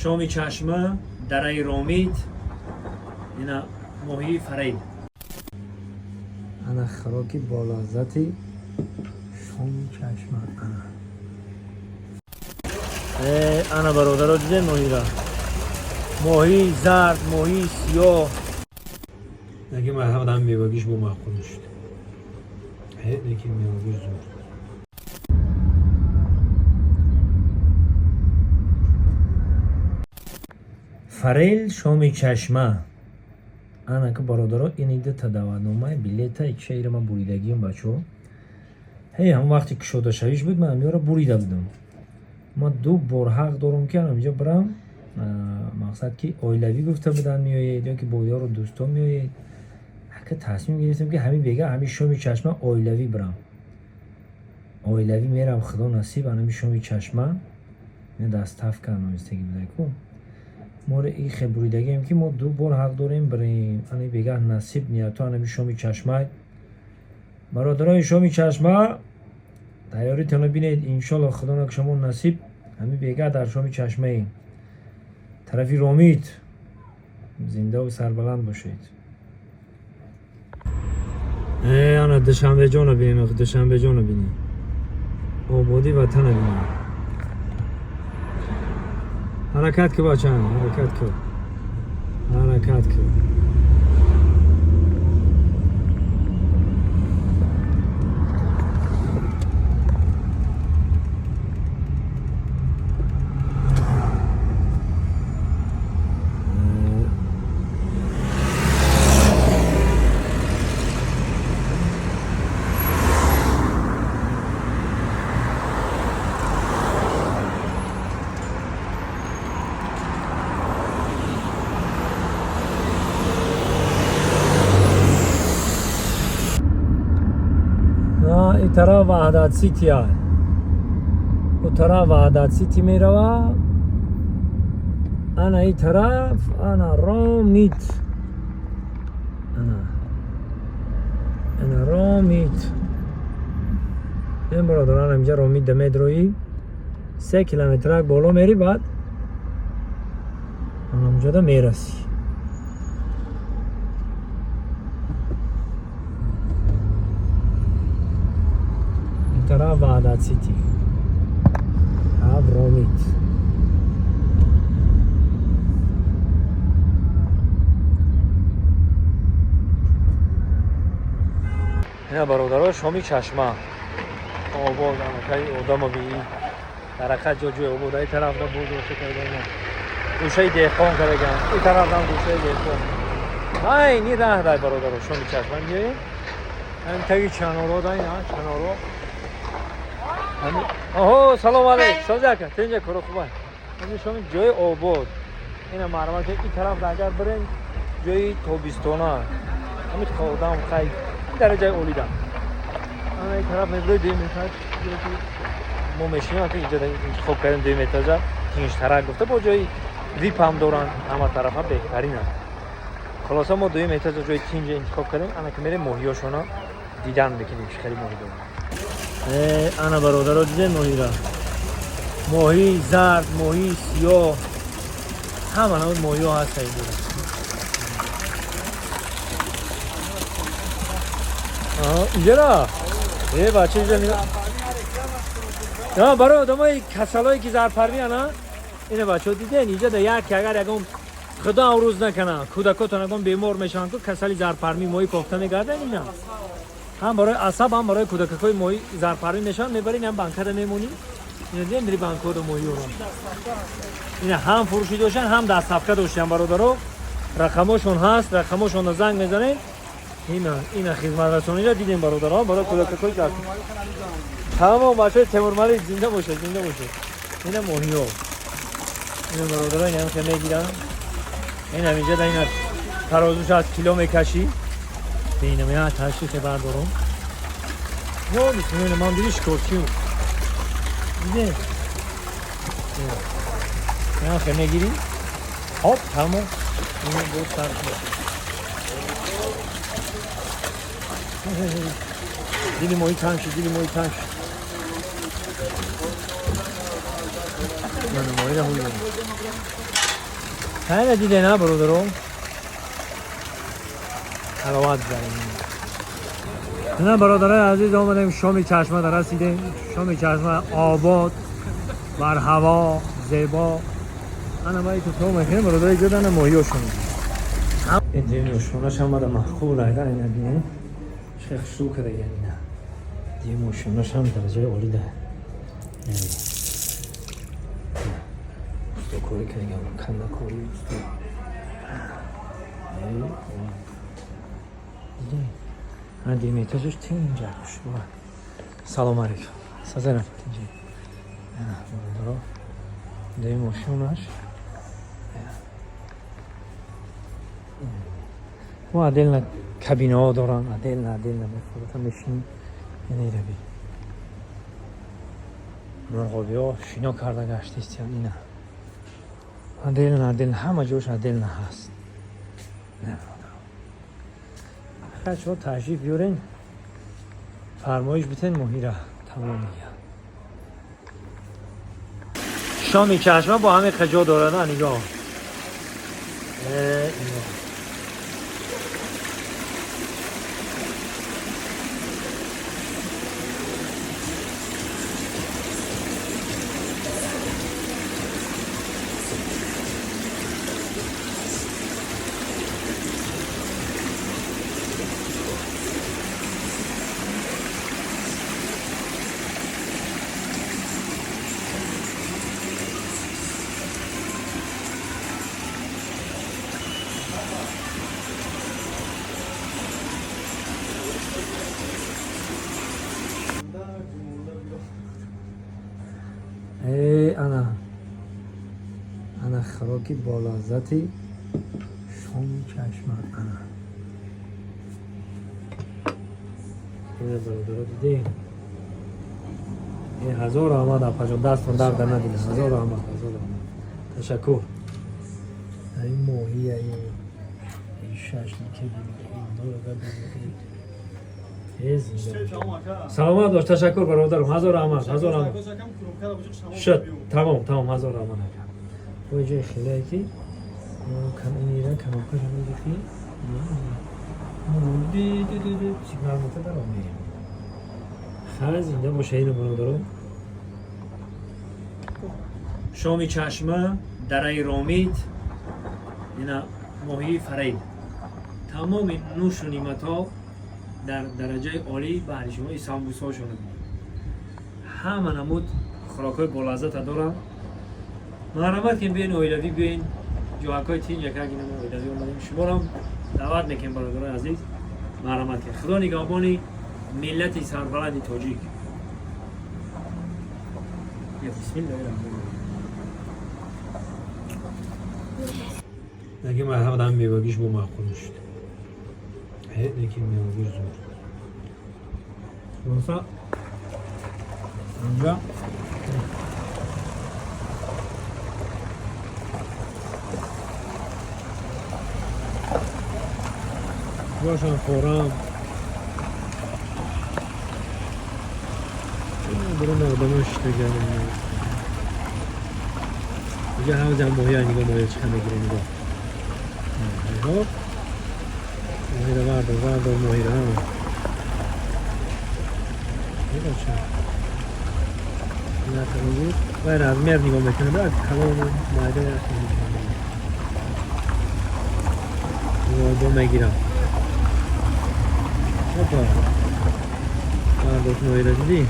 شامی چشمه دره رامید اینا ماهی فریل انا خراکی با لذتی شامی چشمه انا برادر ها دیده ماهی را ماهی زرد ماهی سیاه نگه مرحب دم میباگیش با محقول شد نگه میباگیش زور فریل شامی چشمه انا که برادرها این ایده تداونامه بلیتا یک شهر ما بریدگیم بچه هم وقتی که شده شویش بود من همیه را بریده بودم ما 2 بار حق دارم که همینجا برم مقصد که آیلوی گفته بودن میایید یا که با یار و دوستان میایید حقا تصمیم گرفتم که همین بگه همین شامی چشمه آیلوی برم آیلوی میرم خدا نصیب همین شامی چشمه دست تف کنم استگی بوده کن ما را این خبریدگی هم که ما 2 بار حق داریم بریم همین بگه نصیب میاد تو همین شامی چشمه برادرای شامی چشمه تیاری تنو بینید انشالله خدا نک شما نصیب همین بگه در شامی چشمه ایم طرفی رامید زنده و سربلند باشید انا دوشنبه جانو بینیم دوشنبه جانو بینیم آبادی وطن بینیم حرکت که بچه حرکت که حرکت که این طرف وحدت سیتی های اون طرف وحدت سیتی می روه انا این طرف انا رامید انا رامید این برادران اینجا رامید دمید روی 3 کیلومتر بالا میری بعد انا اینجا دا میرسی طرف وحدت سیتی رامید اینا برادرها شامی چشمه آباد همه آدم بی درخت جا جوی آباد ای طرف دا بود روشه کرده اینا گوشه دیخان کرده این طرف دا گوشه دیخان این راه دای برادرها شامی چشمه میگه این تایی چنارو دای نه چنارو آها سلام علیک سازه کن تینجا کرو خوبه همین شما جای آباد این مرمت این طرف اگر برین جای تابستانه همین خودم خیلی این درجه اولیدم این طرف میبرای 2 متر ما میشیم که اینجا انتخاب کردیم 2 متر تینش ترک گفته با جای ویپ هم دارن همه طرف هم بهترین هست خلاصا ما 2 متر جای تینج انتخاب کردیم انا که میریم ماهیاشونا دیدن بکنیم خیلی ماهی دارن انا برادر ها دیده ماهی را ماهی زرد ماهی سیاه همه نوع ماهی ها هست اینجا اینجا را بچه اینجا نگاه برای آدم های کسل هایی که زرپروی هنه اینه بچه ها دیدن اینجا دا یک اگر یکم خدا عروض نکنه کودکاتون اگم بیمار میشن که کسلی زرپروی ماهی کوفته میگردن اینا هم برای عصب هم برای کودکای ماهی زرپروی نشان میبرین هم بانکر میمونی اینا دیدن میری بانکر ماهی رو اینا هم فروشی داشتن هم دست صفقه داشتن برادرها رقمشون هست رقمشون زنگ میزنین اینا خدمت رسانی را دیدین برادرها برای کودکای کرد تمام بچه تیمور مالی زنده باشه اینا ماهی ها اینا برادرها اینا هم که میگیرن این هم اینجا اینا ترازوش از کیلو میکشی بینم یا تشریف بردارم یا میتونیم من دیگه شکرچیم دیده یا خیلی نگیری هاپ تمام اینو بود سر دیلی ماهی تنگ شد من مایل هم خیلی دیده نه برادرو حلاوت زنیم نه برادرای عزیز آمدیم شام چشمه در رسیدیم شام چشمه آباد بر هوا زیبا انا باید تو میکنیم برادرای جدن ماهیاشون این دیموشوناش هم بده محقول ایده اینه بینیم شیخ شو کرده یعنی نه دیموشوناش هم درجه عالی ده استوکوری که نگم کنده کوری استو من دیمیتازش تیم اینجا شما سلام علیکم سازه نفت اینجا برو دیموشوناش و عدل نه کابینه ها دارن عدل نه بفرطه میشین اینه روی مرغابی ها شینا کرده گشتیست یا اینه عدل همه جوش عدل نه هست نه خیلی شما تشریف بیارین فرمایش بیتین ماهی را تمامیه شامی چشمه با همه خجا داره نگاه انا خراکی با لذتی شام چشمه انا اینه برادرها دیدیم این هزار آمد اپا دستون درد ندیدیم هزار آمد تشکر این موهی این ششنی که سلامت باش تشکر برادرم هزار آمد شد تمام هزار آمد و جای خیلی که کم اینیرن کم آکاش همه بخی مولدی چیکار مطمئن دارم میگم خیلی زنده باشه این برادرم شامی چشمه دره رامید اینا ماهی فرید تمام نوش و نیمت ها در درجه عالی برای شما این سامبوس ها شده همه نمود خوراک های بلازت دارن مرحمت که بیاین اویلوی بیاین جوهکای تین یکی اگه نمو اویلوی اومدیم شما رو دعوت میکنم برادرای عزیز مرحمت که خدا نگهبانی ملت سربلند تاجیک یا بسم الله الرحمن الرحیم نگه مرحمت هم میواگیش با معقول شد نگه میواگیش زور شما اینجا باشم خورم برو مردمش بگرم دیگه همه جمع ماهی ها نگاه ماهی چکم بگیره نگاه ماهی رو بردار ماهی رو همه نگاه چه نگاه کنید باید از مرد نگاه میکنه باید کلام مایده رفتیم نگاه میگیرم هپا برداشت ماهی رو دیدی